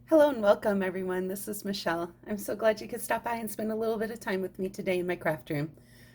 Hello and welcome everyone. This is Michelle. I'm so glad you could stop by and spend a little bit of time with me today in my craft room.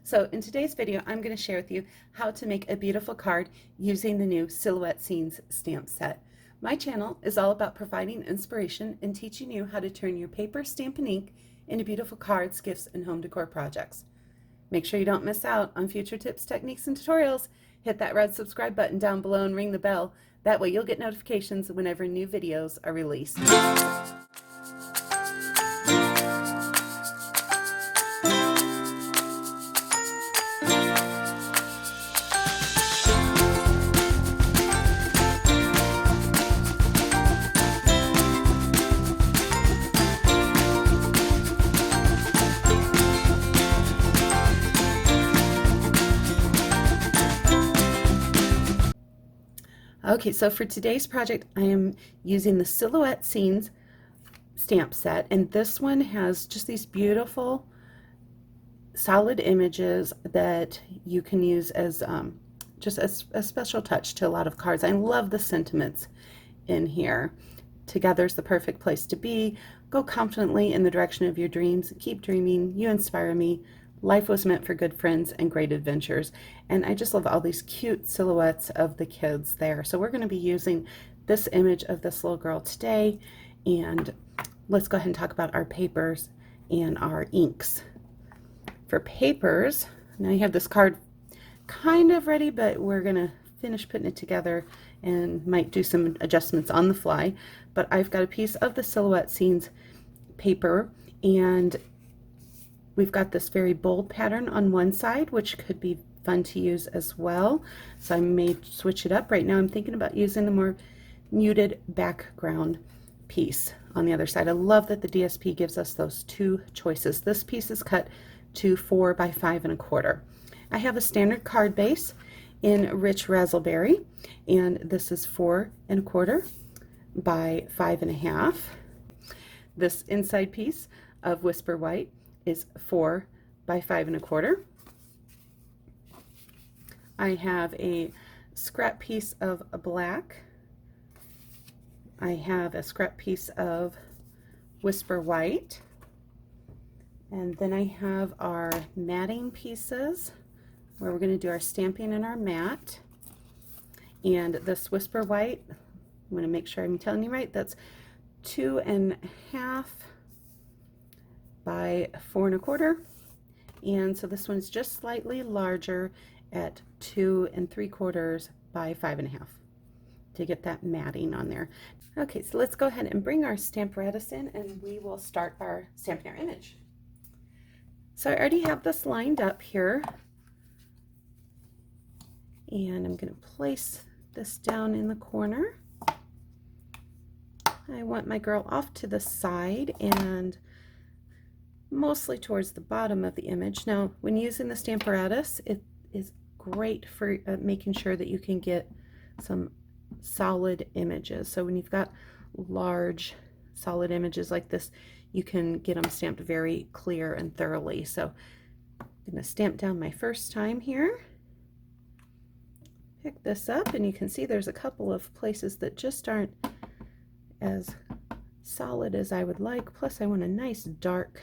So in today's video, I'm going to share with you how to make a beautiful card using the new Silhouette Scenes stamp set. My channel is all about providing inspiration and teaching you how to turn your paper, Stampin' Ink into beautiful cards, gifts, and home decor projects. Make sure you don't miss out on future tips, techniques, and tutorials. Hit that red subscribe button down below and ring the bell. That way you'll get notifications whenever new videos are released. Okay, so for today's project, I am using the Silhouette Scenes stamp set, and this one has just these beautiful solid images that you can use as just a special touch to a lot of cards. I love the sentiments in here. Together's the perfect place to be. Go confidently in the direction of your dreams. Keep dreaming. You inspire me. Life was meant for good friends and great adventures. And I just love all these cute silhouettes of the kids there. So we're going to be using this image of this little girl today. And let's go ahead and talk about our papers and our inks. For papers, now you have this card kind of ready, but we're going to finish putting it together and might do some adjustments on the fly. But I've got a piece of the Silhouette Scenes paper, and we've got this very bold pattern on one side, which could be fun to use as well. So I may switch it up. Right now I'm thinking about using the more muted background piece on the other side. I love that the DSP gives us those two choices. This piece is cut to 4 by 5 1/4. I have a standard card base in rich raspberry, and this is 4 1/4 by 5 1/2. This inside piece of Whisper White is 4 by 5 1/4. I have a scrap piece of black. I have a scrap piece of Whisper White. And then I have our matting pieces where we're going to do our stamping and our mat. And this Whisper White, I'm going to make sure I'm telling you right, that's 2 1/2 by 4 1/4. And so this one's just slightly larger at 2 3/4 by 5 1/2 to get that matting on there. Okay, so let's go ahead and bring our Stamparatus in, and we will start our stamping our image. So I already have this lined up here, and I'm going to place this down in the corner. I want my girl off to the side and mostly towards the bottom of the image. Now, when using the Stamparatus, it is great for making sure that you can get some solid images. So when you've got large solid images like this, you can get them stamped very clear and thoroughly. So I'm going to stamp down my first time here. Pick this up, and you can see there's a couple of places that just aren't as solid as I would like. Plus I want a nice dark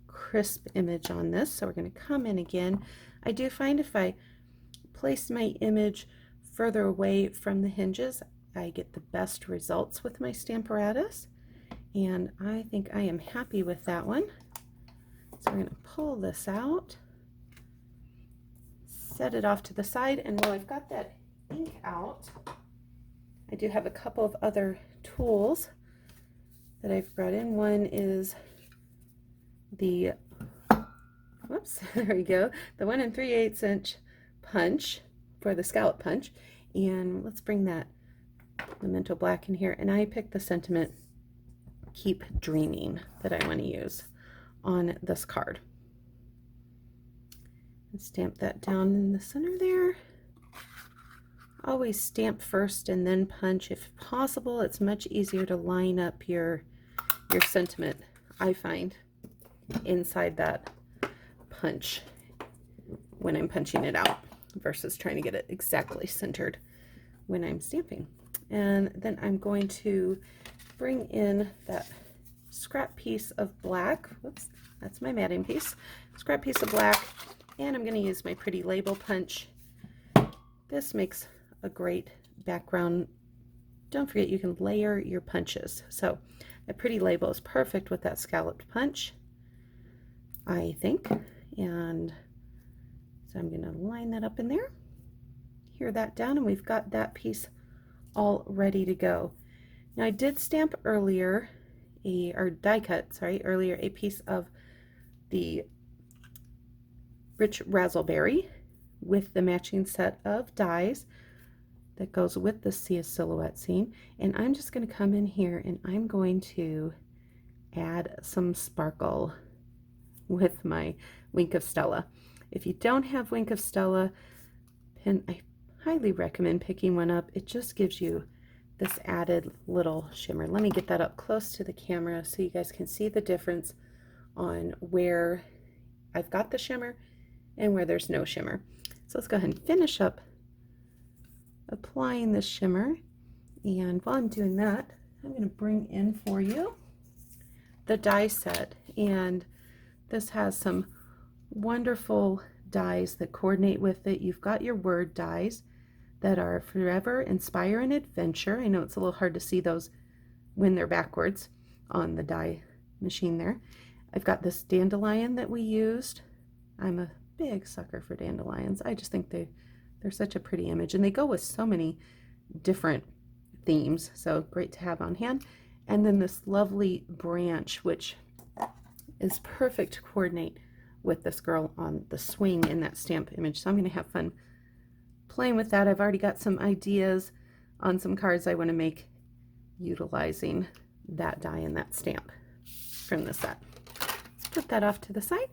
crisp image on this, so we're going to come in again. I do find if I place my image further away from the hinges, I get the best results with my Stamparatus, and I think I am happy with that one. So we're going to pull this out, set it off to the side, and while I've got that ink out, I do have a couple of other tools that I've brought in. One is the, whoops, there we go, the 1 3/8 inch punch for the scallop punch. And let's bring that Memento Black in here, and I picked the sentiment Keep Dreaming that I want to use on this card. And stamp that down in the center there. Always stamp first and then punch if possible. It's much easier to line up your sentiment, I find, inside that punch when I'm punching it out versus trying to get it exactly centered when I'm stamping. And then I'm going to bring in that scrap piece of black. Whoops, that's my matting piece. Scrap piece of black, and I'm going to use my pretty label punch. This makes a great background. Don't forget you can layer your punches. So a pretty label is perfect with that scalloped punch, I think. And so I'm going to line that up in there. Hear that down, and we've got that piece all ready to go. Now I did stamp earlier, or die cut, sorry, earlier a piece of the rich razzleberry with the matching set of dies that goes with the silhouette scene. And I'm just going to come in here and I'm going to add some sparkle with my Wink of Stella. If you don't have Wink of Stella pin, I highly recommend picking one up. It just gives you this added little shimmer. Let me get that up close to the camera so you guys can see the difference on where I've got the shimmer and where there's no shimmer. So let's go ahead and finish up applying the shimmer. And while I'm doing that, I'm going to bring in for you the die set. And this has some wonderful dies that coordinate with it. You've got your word dies that are forever, inspire, and adventure. I know it's a little hard to see those when they're backwards on the die machine there. I've got this dandelion that we used. I'm a big sucker for dandelions. I just think they're such a pretty image, and they go with so many different themes, so great to have on hand. And then this lovely branch, which is perfect to coordinate with this girl on the swing in that stamp image. So I'm going to have fun playing with that. I've already got some ideas on some cards I want to make utilizing that die and that stamp from the set. Let's put that off to the side,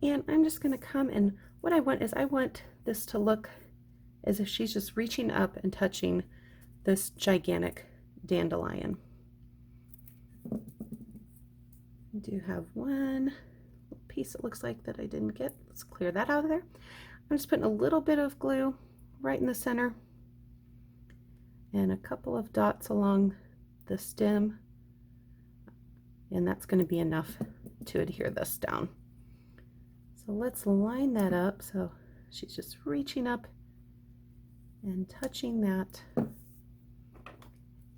and I'm just going to come, and what I want is I want this to look as if she's just reaching up and touching this gigantic dandelion. I do have one piece it looks like that I didn't get. Let's clear that out of there. I'm just putting a little bit of glue right in the center and a couple of dots along the stem, and that's going to be enough to adhere this down. So let's line that up so she's just reaching up and touching that.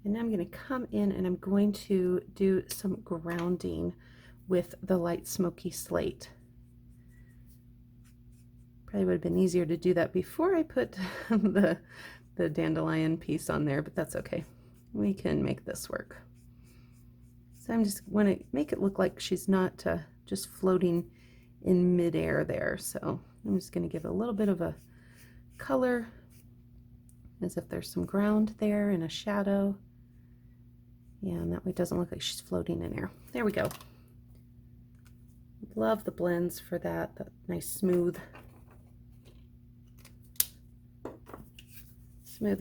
And I'm going to come in and I'm going to do some grounding with the light smoky slate. Probably would have been easier to do that before I put the dandelion piece on there, but that's okay. We can make this work. So I'm just want to make it look like she's not just floating in midair there. So I'm just going to give a little bit of a color as if there's some ground there and a shadow. Yeah, and that way it doesn't look like she's floating in air. There we go. Love the blends for that nice smooth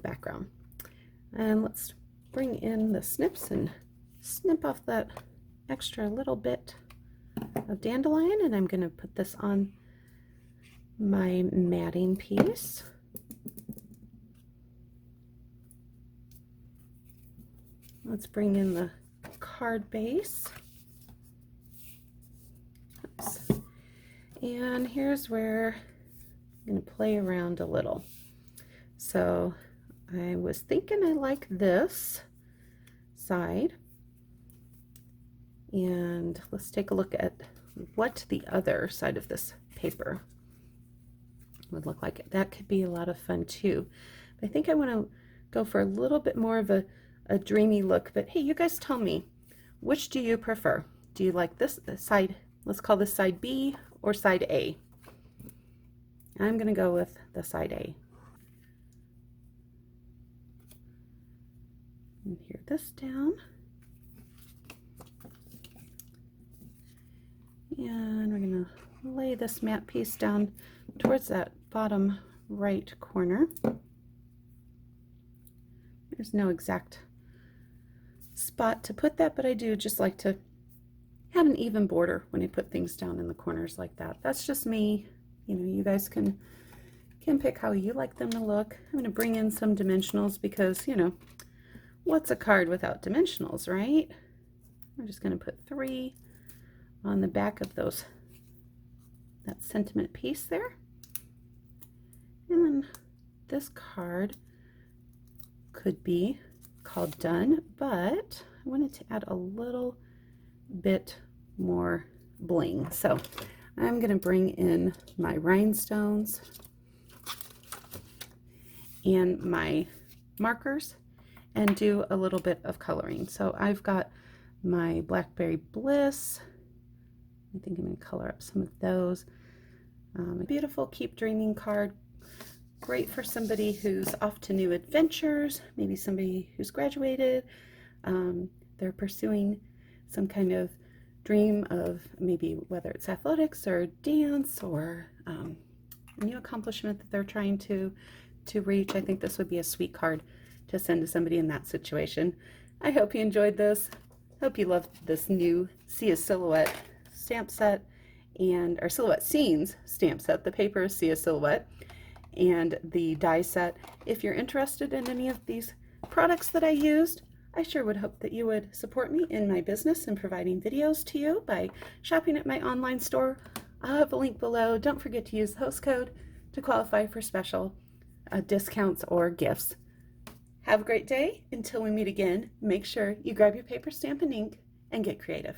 background. And let's bring in the snips and snip off that extra little bit of dandelion, and I'm going to put this on my matting piece. Let's bring in the card base. Oops. And here's where I'm going to play around a little. So I was thinking I like this side, and let's take a look at what the other side of this paper would look like. That could be a lot of fun too. But I think I want to go for a little bit more of a dreamy look. But hey, you guys tell me, which do you prefer? Do you like this side, let's call this side B, or side A? I'm going to go with the side A. And adhere this down. And we're going to lay this matte piece down towards that bottom right corner. There's no exact spot to put that, but I do just like to have an even border when I put things down in the corners like that. That's just me. You know, you guys can pick how you like them to look. I'm going to bring in some dimensionals because, you know, what's a card without dimensionals, right? We're just going to put 3 on the back of that sentiment piece there. And then this card could be called Done, but I wanted to add a little bit more bling. So I'm going to bring in my rhinestones and my markers and do a little bit of coloring. So I've got my Blackberry Bliss. I think I'm going to color up some of those. A beautiful Keep Dreaming card. Great for somebody who's off to new adventures, maybe somebody who's graduated. They're pursuing some kind of dream of maybe whether it's athletics or dance or a new accomplishment that they're trying to reach. I think this would be a sweet card to send to somebody in that situation. I hope you enjoyed this. Hope you loved this new See a Silhouette stamp set and our Silhouette Scenes stamp set. The paper is See a Silhouette and the die set. If you're interested in any of these products that I used, I sure would hope that you would support me in my business and providing videos to you by shopping at my online store. I'll have a link below. Don't forget to use the host code to qualify for special discounts or gifts. Have a great day. Until we meet again, make sure you grab your paper, stamp, and ink and get creative.